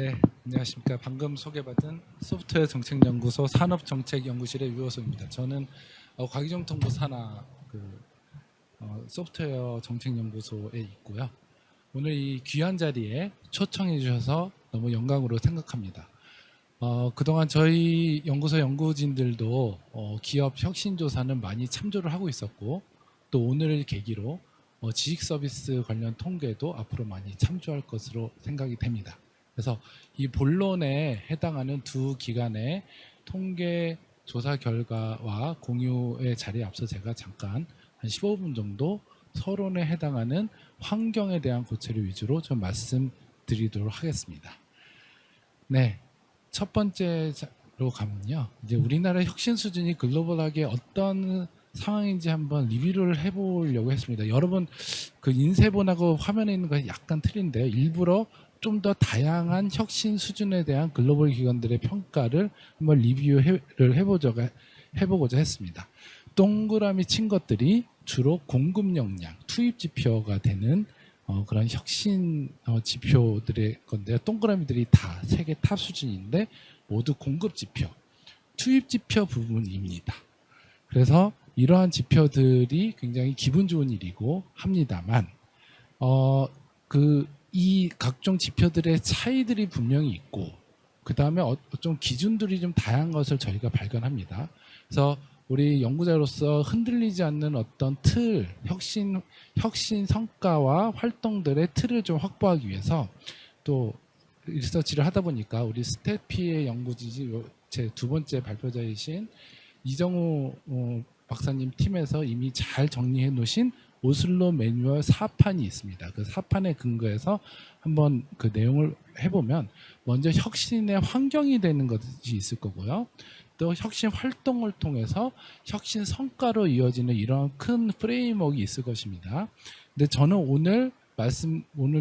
네, 안녕하십니까. 방금 소개받은 소프트웨어 정책연구소 산업정책연구실의 유호소입니다. 저는 과기정통부 산하 소프트웨어 정책연구소에 있고요. 오늘 이 귀한 자리에 초청해 주셔서 너무 영광으로 생각합니다. 그동안 저희 연구소 연구진들도 기업 혁신조사는 많이 참조를 하고 있었고, 또 오늘을 계기로 지식서비스 관련 통계도 앞으로 많이 참조할 것으로 생각이 됩니다. 그래서 이 본론에 해당하는 두 기관의 통계 조사 결과와 공유의 자리에 앞서 제가 잠깐 한 15분 정도 서론에 해당하는 환경에 대한 고찰을 위주로 좀 말씀드리도록 하겠습니다. 네, 첫 번째로 가면요. 이제 우리나라 혁신 수준이 글로벌하게 어떤 상황인지 한번 리뷰를 해보려고 했습니다. 여러분 그 인쇄본하고 화면에 있는 거 약간 틀린데요. 일부러 좀 더 다양한 혁신 수준에 대한 글로벌 기관들의 평가를 한번 리뷰를 해보고자 했습니다. 동그라미 친 것들이 주로 공급 역량, 투입 지표가 되는 그런 혁신 지표들의 건데요. 동그라미들이 다 세계 탑 수준인데 모두 공급 지표, 투입 지표 부분입니다. 그래서 이러한 지표들이 굉장히 기분 좋은 일이고 합니다만 이 각종 지표들의 차이들이 분명히 있고 그 다음에 좀 기준들이 좀 다양한 것을 저희가 발견합니다. 그래서 우리 연구자로서 흔들리지 않는 어떤 틀, 혁신 성과와 활동들의 틀을 좀 확보하기 위해서 또 리서치를 하다 보니까 우리 스태피의 연구진이 제 두 번째 발표자이신 이정우 박사님 팀에서 이미 잘 정리해 놓으신 오슬로 매뉴얼 4판이 있습니다. 그 4판에 근거해서 한번 그 내용을 해보면 먼저 혁신의 환경이 되는 것이 있을 거고요. 또 혁신 활동을 통해서 혁신 성과로 이어지는 이런 큰 프레임워크가 있을 것입니다. 근데 저는 오늘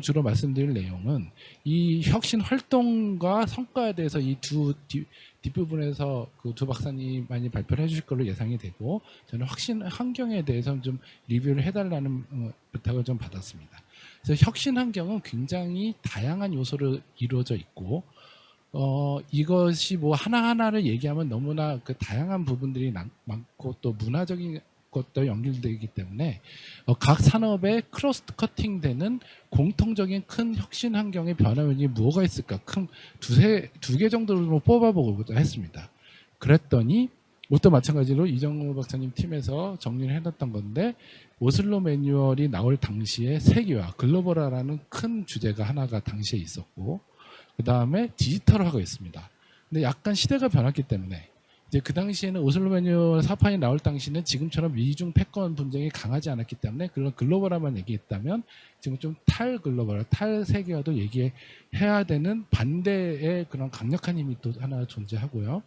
주로 말씀드릴 내용은 이 혁신 활동과 성과에 대해서 이 뒷부분에서 그 두 박사님 많이 발표를 해주실 걸로 예상이 되고 저는 혁신 환경에 대해서 좀 리뷰를 해달라는 부탁을 좀 받았습니다. 그래서 혁신 환경은 굉장히 다양한 요소로 이루어져 있고 이것이 뭐 하나하나를 얘기하면 너무나 그 다양한 부분들이 많고 또 문화적인 것도 연결되기 때문에 각 산업에 크로스 커팅되는 공통적인 큰 혁신 환경의 변화 요인이 뭐가 있을까 큰 두 개 정도로 뽑아보고자 했습니다. 그랬더니 이것도 마찬가지로 이정우 박사님 팀에서 정리를 해놨던 건데 오슬로 매뉴얼이 나올 당시에 세계화 글로벌화라는 큰 주제가 하나가 당시에 있었고 그 다음에 디지털화가 있습니다. 근데 약간 시대가 변했기 때문에 이제 그 당시에는 오슬로 매뉴얼 4판이 나올 당시는 지금처럼 미중 패권 분쟁이 강하지 않았기 때문에 그런 글로벌화만 얘기했다면 지금 좀 탈글로벌화, 탈세계화도 얘기해야 되는 반대의 그런 강력한 힘이 또 하나 존재하고요.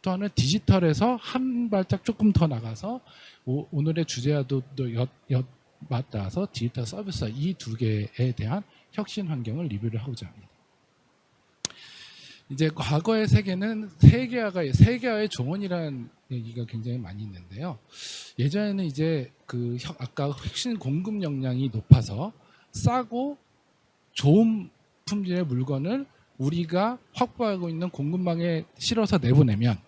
또 하나는 디지털에서 한 발짝 조금 더 나가서 오늘의 주제와도 또 맞닿아서 디지털 서비스 이 두 개에 대한 혁신 환경을 리뷰를 하고자 합니다. 이제 과거의 세계는 세계화의 종언이라는 얘기가 굉장히 많이 있는데요. 예전에는 이제 아까 혁신 공급 역량이 높아서 싸고 좋은 품질의 물건을 우리가 확보하고 있는 공급망에 실어서 내보내면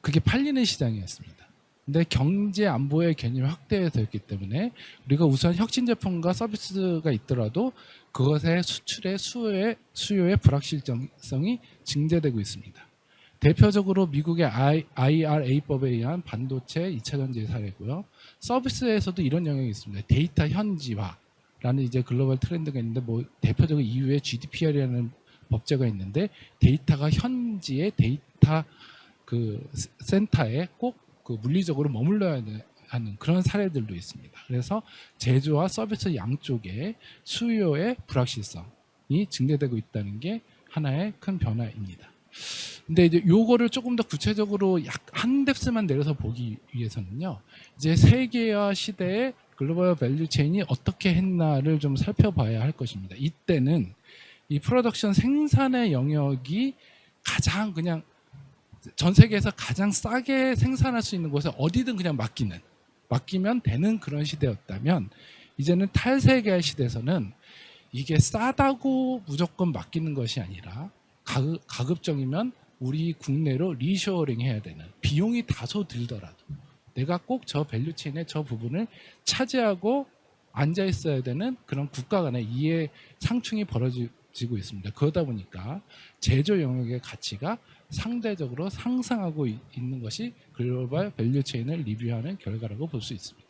그게 팔리는 시장이었습니다. 근데 경제 안보의 개념이 확대되었기 때문에 우리가 우선 혁신 제품과 서비스가 있더라도 그것의 수출의 수요의 불확실성이 증대되고 있습니다. 대표적으로 미국의 IRA법에 의한 반도체 2차전지 사회고요. 서비스에서도 이런 영역이 있습니다. 데이터 현지화라는 이제 글로벌 트렌드가 있는데 대표적으로 EU의 GDPR이라는 법제가 있는데 데이터가 현지의 데이터 센터에 꼭 물리적으로 머물러야 하는 그런 사례들도 있습니다. 그래서 제조와 서비스 양쪽에 수요의 불확실성이 증대되고 있다는 게 하나의 큰 변화입니다. 근데 이제 요거를 조금 더 구체적으로 한 뎁스만 내려서 보기 위해서는요. 이제 세계화 시대의 글로벌 밸류 체인이 어떻게 했나를 좀 살펴봐야 할 것입니다. 이때는 이 프로덕션 생산의 영역이 가장 그냥 전 세계에서 가장 싸게 생산할 수 있는 곳에 어디든 그냥 맡기면 되는 그런 시대였다면 이제는 탈세계화 시대에서는 이게 싸다고 무조건 맡기는 것이 아니라 가급적이면 우리 국내로 리쇼어링 해야 되는, 비용이 다소 들더라도 내가 꼭 저 밸류체인의 저 부분을 차지하고 앉아 있어야 되는 그런 국가 간의 이해 상충이 벌어지고 있습니다. 그러다 보니까 제조 영역의 가치가 상대적으로 상승하고 있는 것이 글로벌 밸류체인을 리뷰하는 결과라고 볼 수 있습니다.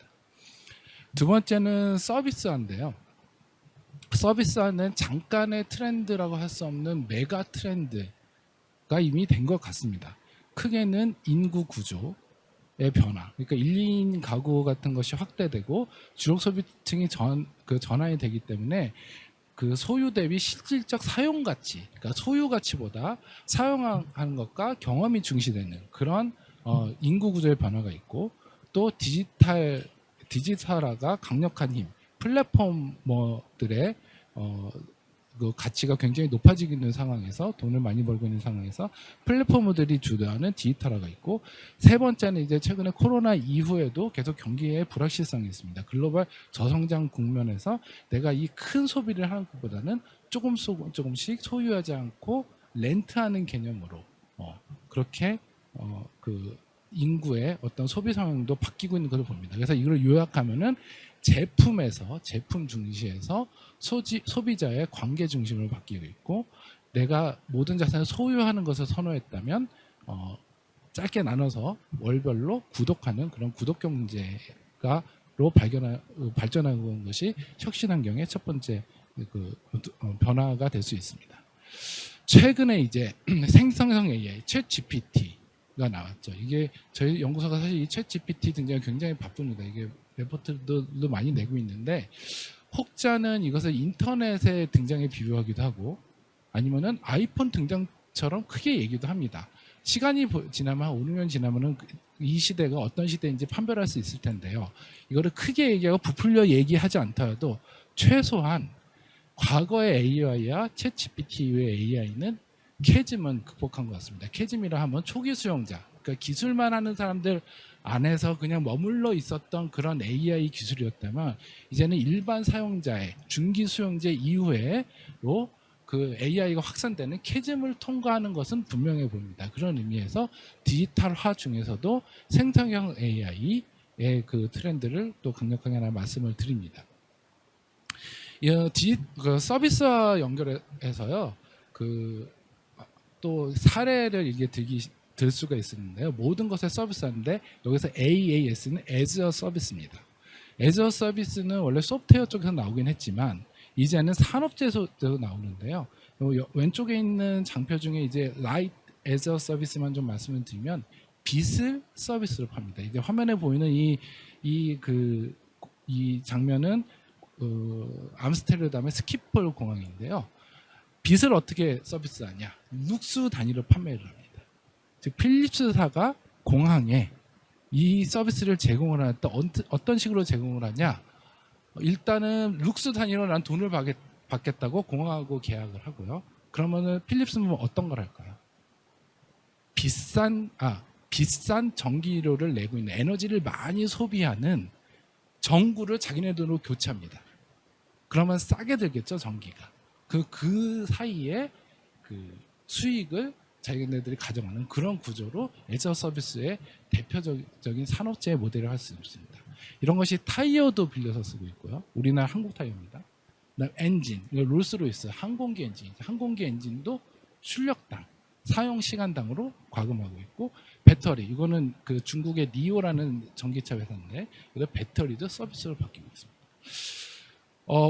두 번째는 서비스화인데요. 서비스화는 잠깐의 트렌드라고 할 수 없는 메가 트렌드가 이미 된 것 같습니다. 크게는 인구 구조의 변화, 그러니까 1, 2인 가구 같은 것이 확대되고 주력 소비층이 전환이 되기 때문에 그 소유 대비 실질적 사용 가치, 그러니까 소유 가치보다 사용하는 것과 경험이 중시되는 그런 인구 구조의 변화가 있고, 또 디지털화가 강력한 힘, 플랫폼들의 그 가치가 굉장히 높아지고 있는 상황에서, 돈을 많이 벌고 있는 상황에서 플랫폼들이 주도하는 디지털화가 있고, 세 번째는 이제 최근에 코로나 이후에도 계속 경기의 불확실성이 있습니다. 글로벌 저성장 국면에서 내가 이 큰 소비를 하는 것보다는 조금씩 소유하지 않고 렌트하는 개념으로 그렇게 그 인구의 어떤 소비 성향도 바뀌고 있는 것을 봅니다. 그래서 이걸 요약하면은 제품 중시에서 소비자의 관계 중심으로 바뀌고 있고, 내가 모든 자산을 소유하는 것을 선호했다면 짧게 나눠서 월별로 구독하는 그런 구독 경제가로 발전하는 것이 혁신환경의 첫 번째 변화가 될 수 있습니다. 최근에 이제 생성형 AI, 챗 GPT가 나왔죠. 이게 저희 연구소가 사실 이 챗 GPT 등장에 굉장히 바쁩니다. 이게 레포트도 많이 내고 있는데, 혹자는 이것을 인터넷의 등장에 비유하기도 하고, 아니면은 아이폰 등장처럼 크게 얘기도 합니다. 시간이 지나면 한 5, 6년 지나면은 이 시대가 어떤 시대인지 판별할 수 있을 텐데요. 이거를 크게 얘기하고 부풀려 얘기하지 않더라도 최소한 과거의 AI와 챗 GPT 이후의 AI는 캐즘은 극복한 것 같습니다. 캐즘이라 하면 초기 수용자, 그러니까 기술만 하는 사람들 안에서 그냥 머물러 있었던 그런 AI 기술이었다면, 이제는 일반 사용자의 중기 수용자 이후에로 그 AI가 확산되는 캐즘을 통과하는 것은 분명해 보입니다. 그런 의미에서 디지털화 중에서도 생성형 AI의 그 트렌드를 또 강력하게 하나 말씀을 드립니다. 서비스와 연결해서요, 또 사례를 이게 들 수가 있었는데요. 모든 것에 서비스하는데, 여기서 AAS는 as a service입니다. as a service는 원래 소프트웨어 쪽에서 나오긴 했지만 이제는 산업재에서도 나오는데요. 왼쪽에 있는 장표 중에 이제 Light as a service만 좀 말씀을 드리면, 빛을 서비스로 팝니다. 이제 화면에 보이는 이 장면은 암스테르담의 스키폴 공항인데요. 빛을 어떻게 서비스하냐? 룩스 단위로 판매를 합니다. 즉 필립스사가 공항에 이 서비스를 제공을 할 때 어떤 식으로 제공을 하냐? 일단은 룩스 단위로 난 돈을 받겠다고 공항하고 계약을 하고요. 그러면은 필립스는 어떤 걸 할까요? 비싼 전기료를 내고 있는, 에너지를 많이 소비하는 전구를 자기네 돈으로 교체합니다. 그러면 싸게 들겠죠, 전기가. 그 사이에 그 수익을 자기네들이 가져가는 그런 구조로 에저 서비스의 대표적인 산업재해 모델을 할 수 있습니다. 이런 것이 타이어도 빌려서 쓰고 있고요. 우리나라 한국 타이어입니다. 그다음 엔진, 롤스로이스 항공기 엔진, 항공기 엔진도 출력당, 사용 시간당으로 과금하고 있고, 배터리, 이거는 그 중국의 니오라는 전기차 회사인데, 이거 배터리도 서비스로 바뀌고 있습니다.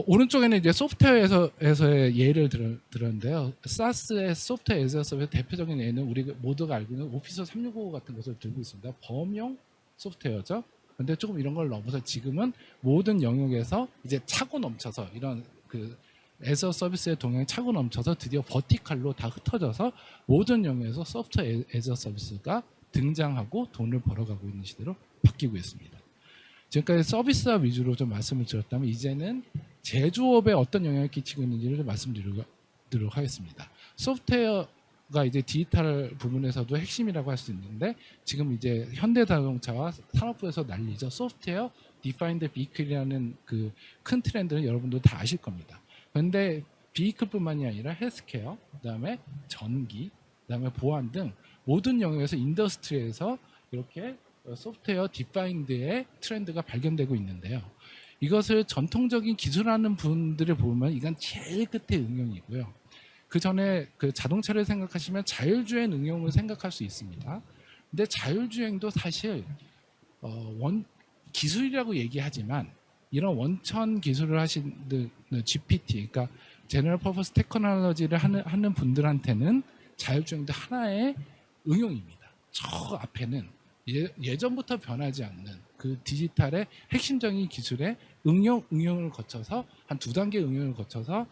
오른쪽에는 이제 소프트웨어에서의 예를 들었는데요. 사스의 소프트웨어 에서 서비스 대표적인 예는 우리 모두가 알고 있는 오피스 365 같은 것을 들고 있습니다. 범용 소프트웨어죠. 근데 조금 이런 걸 넘어서 지금은 모든 영역에서 이제 차고 넘쳐서, 이런 그 에서 서비스의 동향이 차고 넘쳐서 드디어 버티칼로 다 흩어져서 모든 영역에서 소프트웨어 에서 서비스가 등장하고 돈을 벌어가고 있는 시대로 바뀌고 있습니다. 지금까지 서비스화 위주로 좀 말씀을 드렸다면, 이제는 제조업에 어떤 영향을 끼치고 있는지를 좀 말씀드리도록 하겠습니다. 소프트웨어가 이제 디지털 부분에서도 핵심이라고 할 수 있는데, 지금 이제 현대자동차와 산업부에서 난리죠. 소프트웨어 디파인드 비클이라는 그 큰 트렌드는 여러분도 다 아실 겁니다. 그런데 비이클뿐만이 아니라 헬스케어, 그다음에 전기, 그다음에 보안 등 모든 영역에서 인더스트리에서 이렇게 소프트웨어 디파인드의 트렌드가 발견되고 있는데요. 이것을 전통적인 기술하는 분들을 보면 이건 제일 끝에 응용이고요. 그 전에 그 자동차를 생각하시면 자율주행 응용을 생각할 수 있습니다. 근데 자율주행도 사실 기술이라고 얘기하지만 이런 원천 기술을 하시는 GPT, 그러니까 제너럴 퍼포스 테크놀로지를 하는 분들한테는 자율주행도 하나의 응용입니다. 저 앞에는 예전부터 변하지 않는 그 디지털의 핵심적인 기술의 응용을 거쳐서 한 두 단계 응용을 거쳐서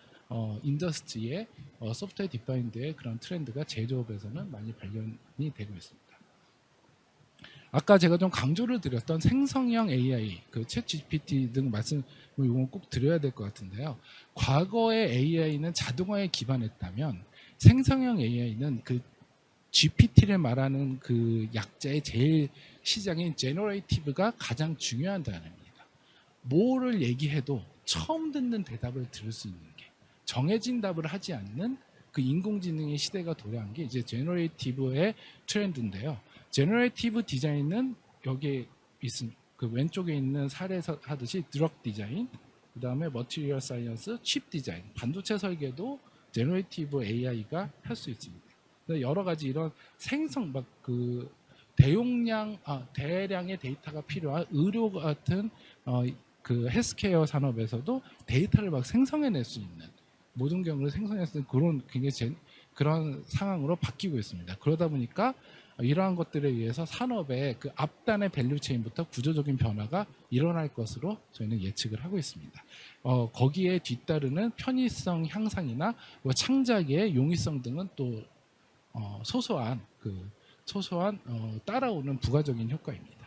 인더스트리의 소프트웨어 디파인드의 그런 트렌드가 제조업에서는 많이 발견이 되고 있습니다. 아까 제가 좀 강조를 드렸던 생성형 AI, 그 챗 GPT 등 말씀 이건 꼭 드려야 될 것 같은데요. 과거의 AI는 자동화에 기반했다면 생성형 AI는 그 GPT를 말하는 그 약자의 제일 시작인 제너레이티브가 가장 중요한 단어입니다. 뭐를 얘기해도 처음 듣는 대답을 들을 수 있는 게, 정해진 답을 하지 않는 그 인공지능의 시대가 도래한 게 이제 제너레이티브의 트렌드인데요. 제너레이티브 디자인은 여기에 있습니다. 그 왼쪽에 있는 사례에서 하듯이 드럭 디자인, 그 다음에 머티리얼 사이언스, 칩 디자인, 반도체 설계도 제너레이티브 AI가 할 수 있습니다. 여러 가지 이런 생성 막 그 대량의 데이터가 필요한 의료 같은 그 헬스케어 산업에서도 데이터를 막 생성해낼 수 있는, 모든 경우를 생성할 수 있는 그런 굉장히 그런 상황으로 바뀌고 있습니다. 그러다 보니까 이러한 것들에 의해서 산업의 그 앞단의 밸류체인부터 구조적인 변화가 일어날 것으로 저희는 예측을 하고 있습니다. 거기에 뒤따르는 편의성 향상이나 창작의 용이성 등은 또 소소한 따라오는 부가적인 효과입니다.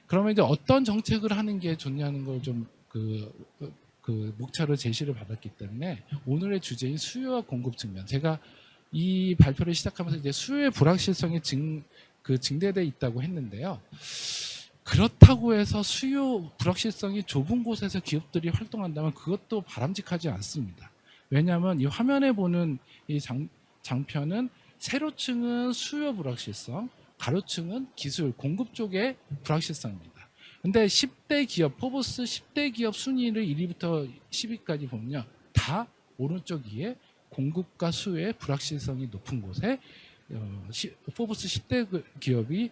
그러면 이제 어떤 정책을 하는 게 좋냐는 걸 좀 목차로 제시를 받았기 때문에 오늘의 주제인 수요와 공급 측면, 제가 이 발표를 시작하면서 이제 수요의 불확실성이 증대돼 있다고 했는데요. 그렇다고 해서 수요 불확실성이 좁은 곳에서 기업들이 활동한다면 그것도 바람직하지 않습니다. 왜냐하면 이 화면에 보는 이 장편은 세로층은 수요 불확실성, 가로층은 기술, 공급 쪽의 불확실성입니다. 근데 10대 기업, 포브스 10대 기업 순위를 1위부터 10위까지 보면요, 다 오른쪽 위에 공급과 수요의 불확실성이 높은 곳에 포브스 10대 기업이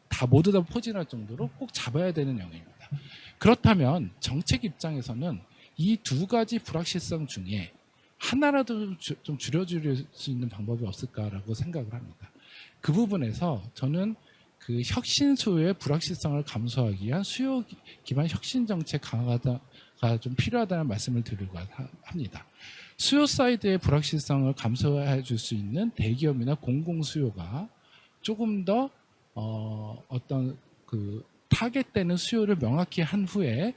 다 모두 다 포진할 정도로 꼭 잡아야 되는 영역입니다. 그렇다면 정책 입장에서는 이 두 가지 불확실성 중에 하나라도 좀 줄여줄 수 있는 방법이 없을까라고 생각을 합니다. 그 부분에서 저는 그 혁신 수요의 불확실성을 감소하기 위한 수요 기반 혁신 정책 강화가 좀 필요하다는 말씀을 드리려고 합니다. 수요 사이드의 불확실성을 감소해 줄 수 있는 대기업이나 공공 수요가 조금 더 어떤 그 타겟되는 수요를 명확히 한 후에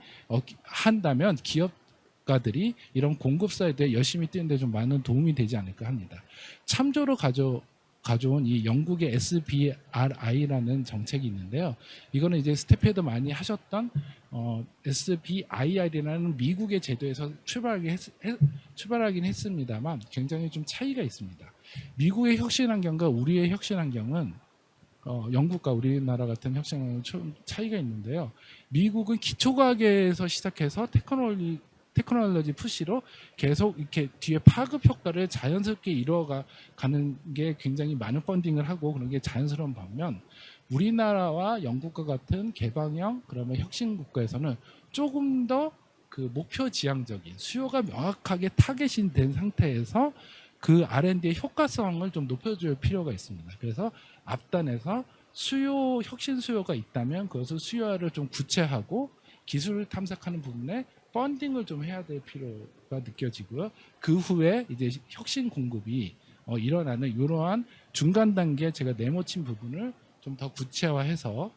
한다면 기업가들이 이런 공급 사이드에 열심히 뛰는데 좀 많은 도움이 되지 않을까 합니다. 참조로 가져온 이 영국의 SBRI라는 정책이 있는데요. 이거는 이제 스태프에도 많이 하셨던 SBIR이라는 미국의 제도에서 출발하긴 했습니다만 굉장히 좀 차이가 있습니다. 미국의 혁신 환경과 우리의 혁신 환경은 영국과 우리나라 같은 혁신 환경은 좀 차이가 있는데요. 미국은 기초과학에서 시작해서 테크놀로지 푸시로 계속 이렇게 뒤에 파급 효과를 자연스럽게 이루어가는 게 굉장히 많은 펀딩을 하고 그런 게 자연스러운 반면, 우리나라와 영국과 같은 개방형 그러면 혁신 국가에서는 조금 더 그 목표 지향적인 수요가 명확하게 타겟이 된 상태에서 그 R&D의 효과성을 좀 높여줄 필요가 있습니다. 그래서 앞단에서 혁신 수요가 있다면 그것을 수요화를 좀 구체하고 기술을 탐색하는 부분에 펀딩을 좀 해야 될 필요가 느껴지고요. 그 후에 이제 혁신 공급이 일어나는 이러한 중간 단계 제가 네모친 부분을 좀 더 구체화해서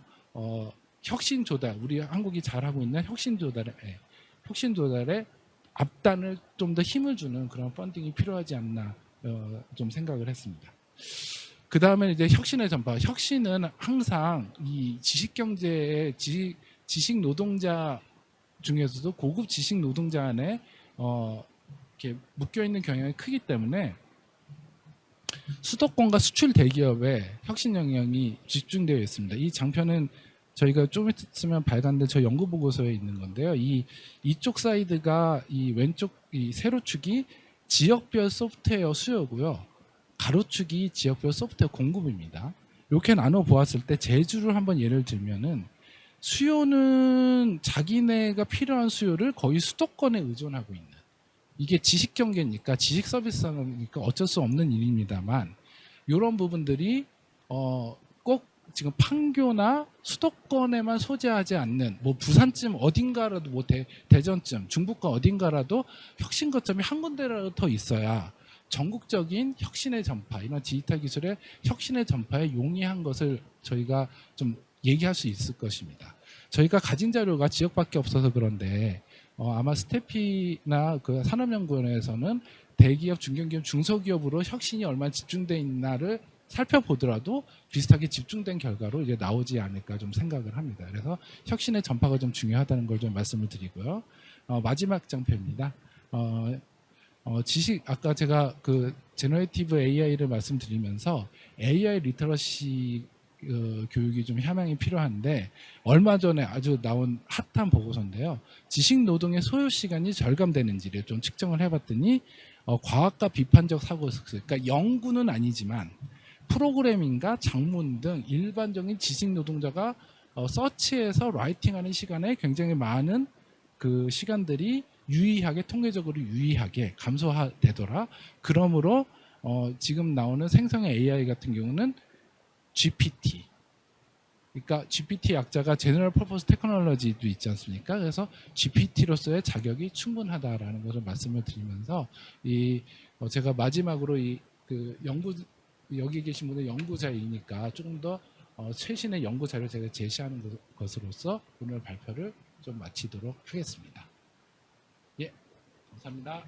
혁신 조달, 우리 한국이 잘하고 있는 혁신 조달에 앞단을 좀 더 힘을 주는 그런 펀딩이 필요하지 않나 좀 생각을 했습니다. 그 다음에 이제 혁신의 전파. 혁신은 항상 이 지식 노동자 중에서도 고급 지식 노동자 안에 이렇게 묶여 있는 경향이 크기 때문에 수도권과 수출 대기업의 혁신 영향이 집중되어 있습니다. 이 장편은 저희가 좀 있으면 발간될 저 연구 보고서에 있는 건데요. 이쪽 사이드가 이 왼쪽 이 세로축이 지역별 소프트웨어 수요고요. 가로축이 지역별 소프트웨어 공급입니다. 이렇게 나눠 보았을 때 제주를 한번 예를 들면은 수요는 자기네가 필요한 수요를 거의 수도권에 의존하고 있는, 이게 지식 경계니까 지식 서비스니까 어쩔 수 없는 일입니다만 이런 부분들이 꼭 지금 판교나 수도권에만 소재하지 않는 뭐 부산쯤 어딘가라도 뭐 대전쯤 중부권 어딘가라도 혁신 거점이 한 군데라도 더 있어야 전국적인 혁신의 전파, 이런 디지털 기술의 혁신의 전파에 용이한 것을 저희가 좀 얘기할 수 있을 것입니다. 저희가 가진 자료가 지역밖에 없어서 그런데 아마 스태피나 그 산업연구원에서는 대기업, 중견기업, 중소기업으로 혁신이 얼마나 집중돼 있나를 살펴보더라도 비슷하게 집중된 결과로 이제 나오지 않을까 좀 생각을 합니다. 그래서 혁신의 전파가 좀 중요하다는 걸 좀 말씀을 드리고요. 마지막 장표입니다. 지식, 아까 제가 그 제너레이티브 AI를 말씀드리면서 AI 리터러시 교육이 좀 향양이 필요한데, 얼마 전에 아주 나온 핫한 보고서인데요. 지식 노동의 소요 시간이 절감되는지를 좀 측정을 해봤더니 과학과 비판적 사고 습관, 그러니까 연구는 아니지만 프로그래밍과 작문 등 일반적인 지식 노동자가 서치해서 라이팅하는 시간에 굉장히 많은 그 시간들이 유의하게, 통계적으로 유의하게 감소되더라. 그러므로 지금 나오는 생성의 AI 같은 경우는 GPT, 그러니까 GPT 약자가 제너럴 퍼포스 테크놀로지도 있지 않습니까? 그래서 GPT로서의 자격이 충분하다라는 것을 말씀을 드리면서 제가 마지막으로 그 연구, 여기 계신 분들 연구자이니까 조금 더 최신의 연구 자료 제가 제시하는 것으로서 오늘 발표를 좀 마치도록 하겠습니다. 예, 감사합니다.